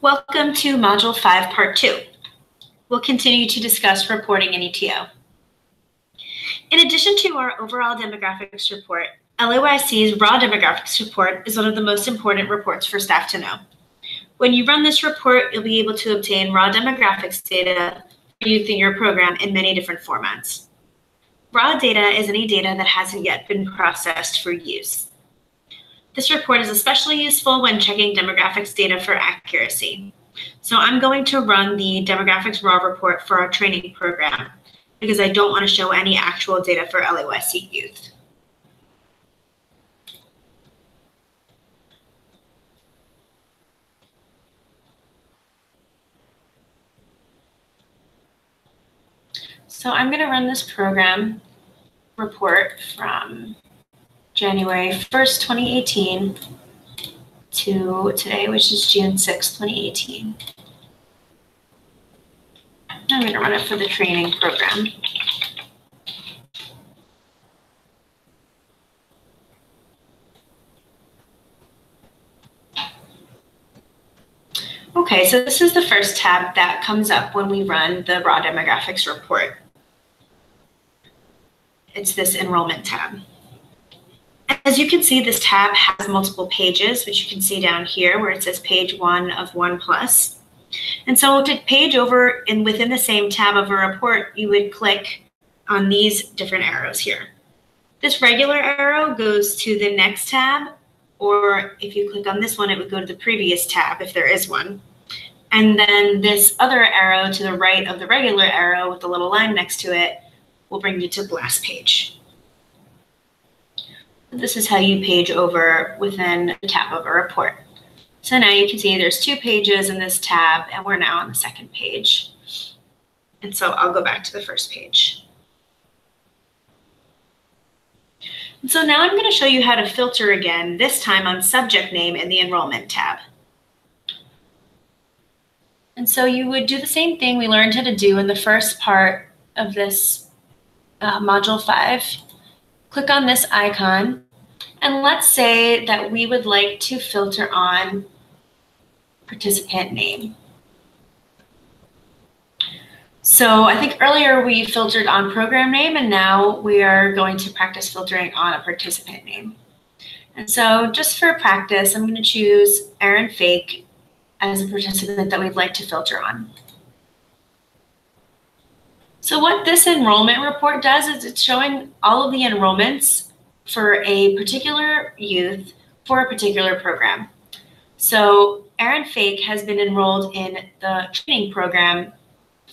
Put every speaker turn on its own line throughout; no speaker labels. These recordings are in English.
Welcome to Module 5, Part 2. We'll continue to discuss reporting in ETO. In addition to our overall demographics report, LAYC's raw demographics report is one of the most important reports for staff to know. When you run this report, you'll be able to obtain raw demographics data for youth in your program in many different formats. Raw data is any data that hasn't yet been processed for use. This report is especially useful when checking demographics data for accuracy. So I'm going to run the demographics raw report for our training program because I don't want to show any actual data for LAYC youth. So I'm going to run this program report from January 1st, 2018 to today, which is June 6th, 2018. I'm going to run it for the training program. Okay, so this is the first tab that comes up when we run the raw demographics report. It's this enrollment tab. As you can see, this tab has multiple pages, which you can see down here where it says page 1 of 1+. And so to page over and within the same tab of a report, you would click on these different arrows here. This regular arrow goes to the next tab, or if you click on this one, it would go to the previous tab if there is one. And then this other arrow to the right of the regular arrow with the little line next to it will bring you to the last page. This is how you page over within the tab of a report. So now you can see there's 2 pages in this tab, and we're now on the second page. And so I'll go back to the first page. And so now I'm going to show you how to filter again, this time on subject name in the enrollment tab. And so you would do the same thing we learned how to do in the first part of this Module 5. Click on this icon, and let's say that we would like to filter on participant name. So I think earlier we filtered on program name, and now we are going to practice filtering on a participant name. And so just for practice, I'm going to choose Aaron Fake as a participant that we'd like to filter on. So what this enrollment report does is it's showing all of the enrollments for a particular youth for a particular program. So Aaron Fake has been enrolled in the training program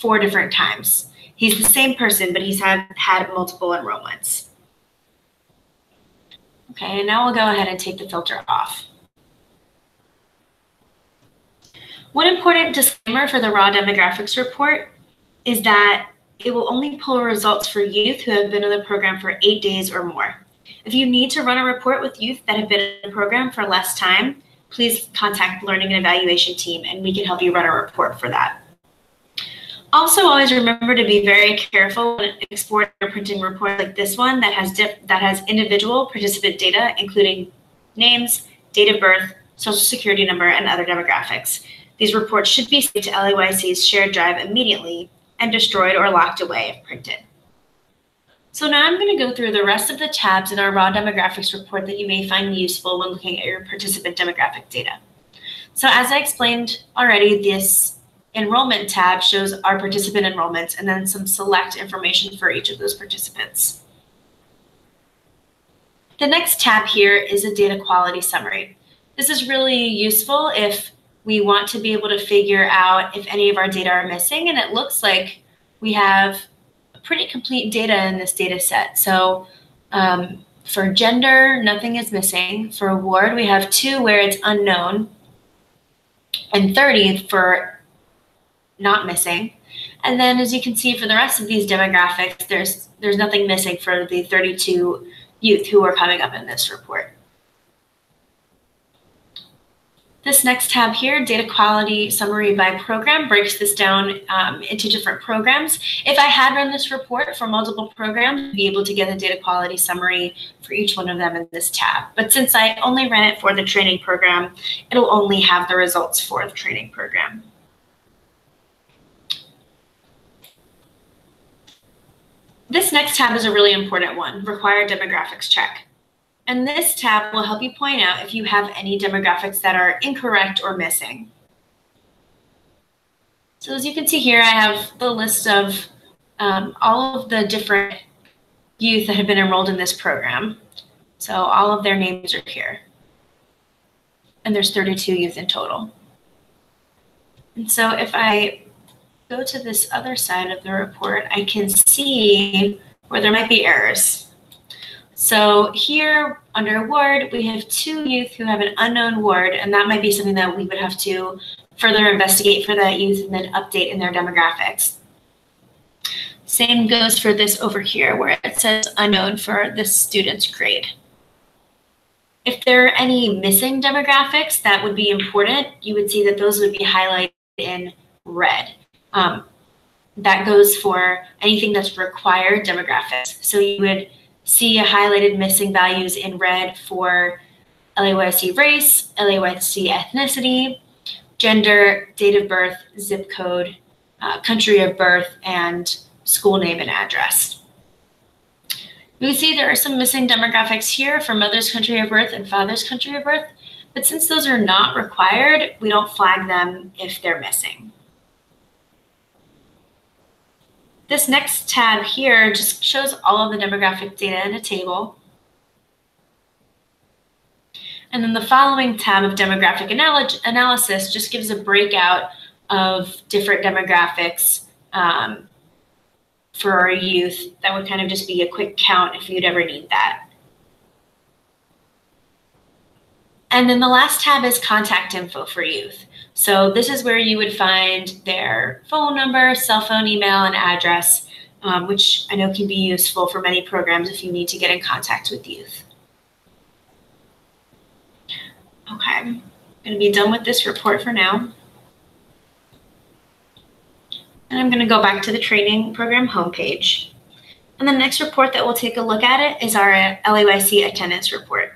4 different times. He's the same person, but he's had multiple enrollments. Okay, and now we'll go ahead and take the filter off. One important disclaimer for the raw demographics report is that it will only pull results for youth who have been in the program for 8 days or more. If you need to run a report with youth that have been in the program for less time, please contact the Learning and Evaluation team and we can help you run a report for that. Also, always remember to be very careful when exporting or printing reports like this one that has individual participant data, including names, date of birth, social security number, and other demographics. These reports should be saved to LAYC's shared drive immediately and destroyed or locked away if printed. So now I'm going to go through the rest of the tabs in our raw demographics report that you may find useful when looking at your participant demographic data. So as I explained already, this enrollment tab shows our participant enrollments and then some select information for each of those participants. The next tab here is a data quality summary. This is really useful if we want to be able to figure out if any of our data are missing, and it looks like we have pretty complete data in this data set. So for gender, nothing is missing. For award, we have 2 where it's unknown and 30 for not missing. And then as you can see for the rest of these demographics, there's nothing missing for the 32 youth who are coming up in this report. This next tab here, data quality summary by program, breaks this down into different programs. If I had run this report for multiple programs, I'd be able to get a data quality summary for each one of them in this tab. But since I only ran it for the training program, it'll only have the results for the training program. This next tab is a really important one, required demographics check. And this tab will help you point out if you have any demographics that are incorrect or missing. So as you can see here, I have the list of all of the different youth that have been enrolled in this program. So all of their names are here. And there's 32 youth in total. And so if I go to this other side of the report, I can see where there might be errors. So here under ward, we have 2 youth who have an unknown ward, and that might be something that we would have to further investigate for that youth and then update in their demographics. Same goes for this over here where it says unknown for this student's grade. If there are any missing demographics that would be important, you would see that those would be highlighted in red. That goes for anything that's required demographics. So you would see highlighted missing values in red for LAYC race, LAYC ethnicity, gender, date of birth, zip code, country of birth, and school name and address. You can see there are some missing demographics here for mother's country of birth and father's country of birth, but since those are not required, we don't flag them if they're missing. This next tab here just shows all of the demographic data in a table. And then the following tab of demographic analysis just gives a breakout of different demographics for our youth. That would kind of just be a quick count if you'd ever need that. And then the last tab is contact info for youth. So this is where you would find their phone number, cell phone, email, and address, which I know can be useful for many programs if you need to get in contact with youth. Okay, I'm going to be done with this report for now. And I'm going to go back to the training program homepage. And the next report that we'll take a look at it is our LAYC attendance report.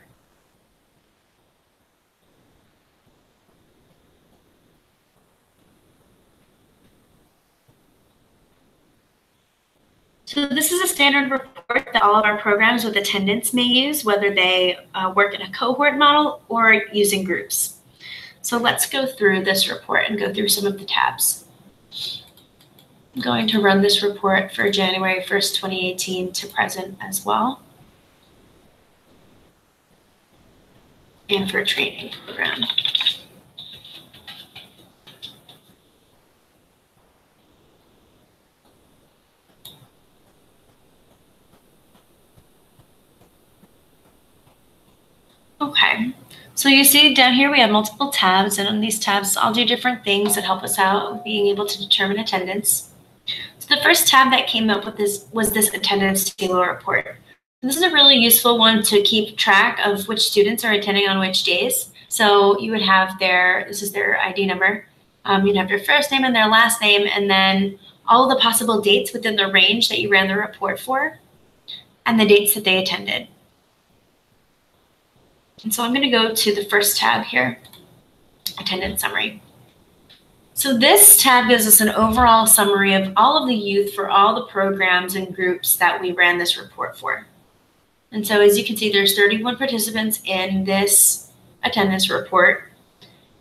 So this is a standard report that all of our programs with attendance may use, whether they work in a cohort model or using groups. So let's go through this report and go through some of the tabs. I'm going to run this report for January 1st, 2018 to present as well, and for a training program. Okay, so you see down here we have multiple tabs, and on these tabs I'll do different things that help us out with being able to determine attendance. So the first tab that came up with this was this attendance table report. And this is a really useful one to keep track of which students are attending on which days. So you would have this is their ID number. You'd have their first name and their last name, and then all of the possible dates within the range that you ran the report for, and the dates that they attended. And so I'm going to go to the first tab here, attendance summary. So this tab gives us an overall summary of all of the youth for all the programs and groups that we ran this report for. And so as you can see, there's 31 participants in this attendance report,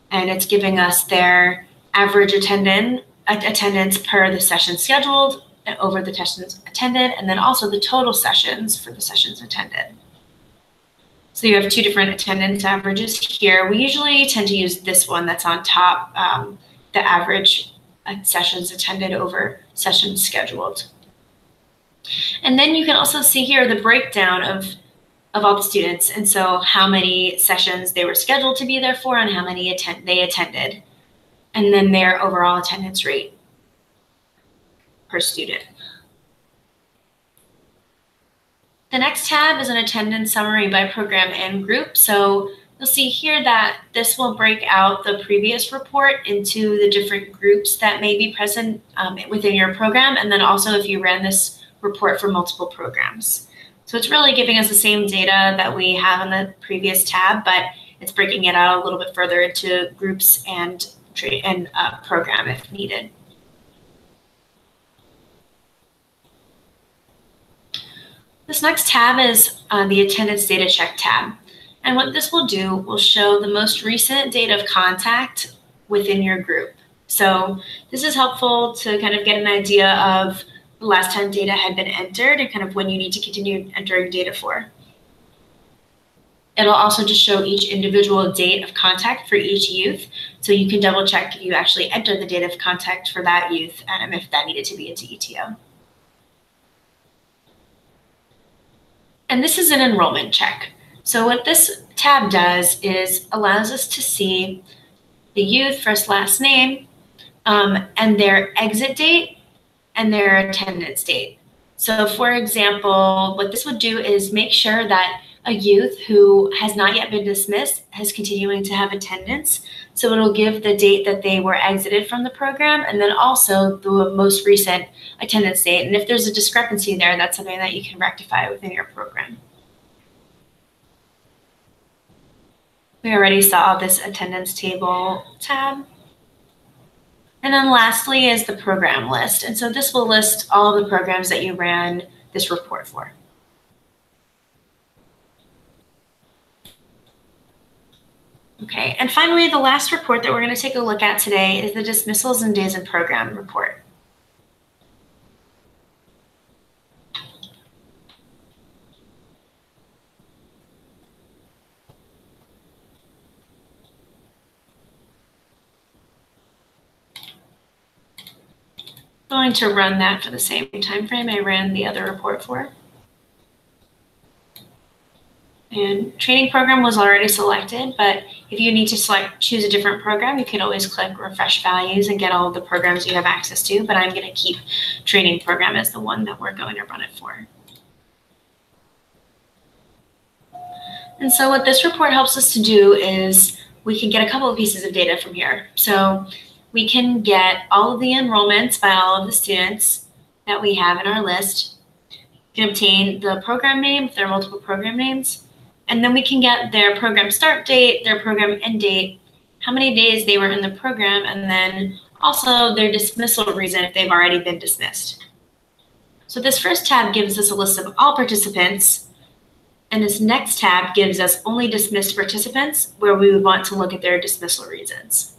and it's giving us their average attendance per the session scheduled and over the sessions attended, and then also the total sessions for the sessions attended. So you have 2 different attendance averages here. We usually tend to use this one that's on top, the average sessions attended over sessions scheduled. And then you can also see here the breakdown of all the students, and so how many sessions they were scheduled to be there for and how many they attended, and then their overall attendance rate per student. The next tab is an attendance summary by program and group. So You'll see here that this will break out the previous report into the different groups that may be present within your program, and then also if you ran this report for multiple programs. So it's really giving us the same data that we have in the previous tab, but it's breaking it out a little bit further into groups and program if needed. This next tab is the attendance data check tab. And what this will do will show the most recent date of contact within your group. So this is helpful to kind of get an idea of the last time data had been entered and kind of when you need to continue entering data for. It'll also just show each individual date of contact for each youth. So you can double check if you actually entered the date of contact for that youth and if that needed to be into ETO. And this is an enrollment check. So what this tab does is allows us to see the youth first, last name, and their exit date and their attendance date. So for example, what this would do is make sure that a youth who has not yet been dismissed is continuing to have attendance. So it'll give the date that they were exited from the program and then also the most recent attendance date. And if there's a discrepancy there, that's something that you can rectify within your program. We already saw this attendance table tab. And then lastly is the program list. And so this will list all of the programs that you ran this report for. Okay, and finally, the last report that we're going to take a look at today is the dismissals and days in program report. I'm going to run that for the same time frame I ran the other report for. And training program was already selected, but if you need to choose a different program, you can always click refresh values and get all of the programs you have access to, but I'm going to keep training program as the one that we're going to run it for. And so what this report helps us to do is we can get a couple of pieces of data from here. So we can get all of the enrollments by all of the students that we have in our list. We can obtain the program name if there are multiple program names. And then we can get their program start date, their program end date, how many days they were in the program, and then also their dismissal reason if they've already been dismissed. So this first tab gives us a list of all participants, and this next tab gives us only dismissed participants where we would want to look at their dismissal reasons.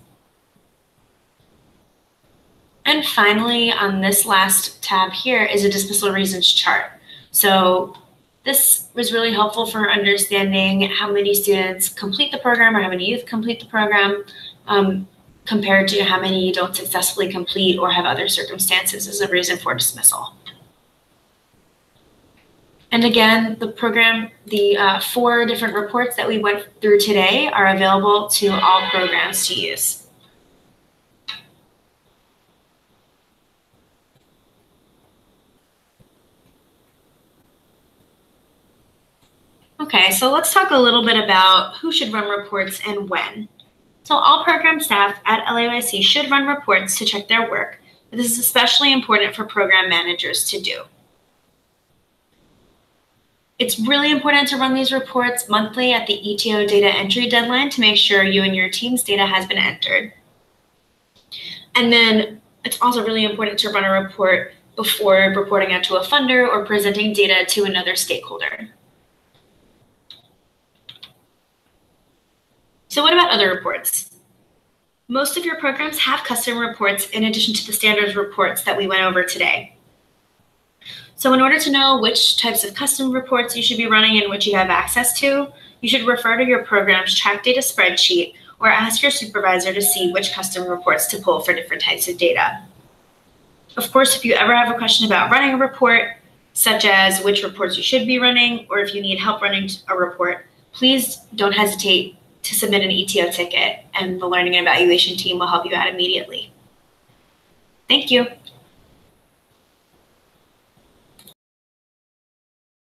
And finally, on this last tab here is a dismissal reasons chart. So this was really helpful for understanding how many students complete the program or how many youth complete the program compared to how many don't successfully complete or have other circumstances as a reason for dismissal. And again, the 4 different reports that we went through today are available to all programs to use. Okay, so let's talk a little bit about who should run reports and when. So all program staff at LAYC should run reports to check their work, but this is especially important for program managers to do. It's really important to run these reports monthly at the ETO data entry deadline to make sure you and your team's data has been entered. And then it's also really important to run a report before reporting out to a funder or presenting data to another stakeholder. So what about other reports? Most of your programs have custom reports in addition to the standard reports that we went over today. So in order to know which types of custom reports you should be running and which you have access to, you should refer to your program's track data spreadsheet or ask your supervisor to see which custom reports to pull for different types of data. Of course, if you ever have a question about running a report, such as which reports you should be running, or if you need help running a report, please don't hesitate to submit an ETO ticket, and the Learning and Evaluation team will help you out immediately. Thank you.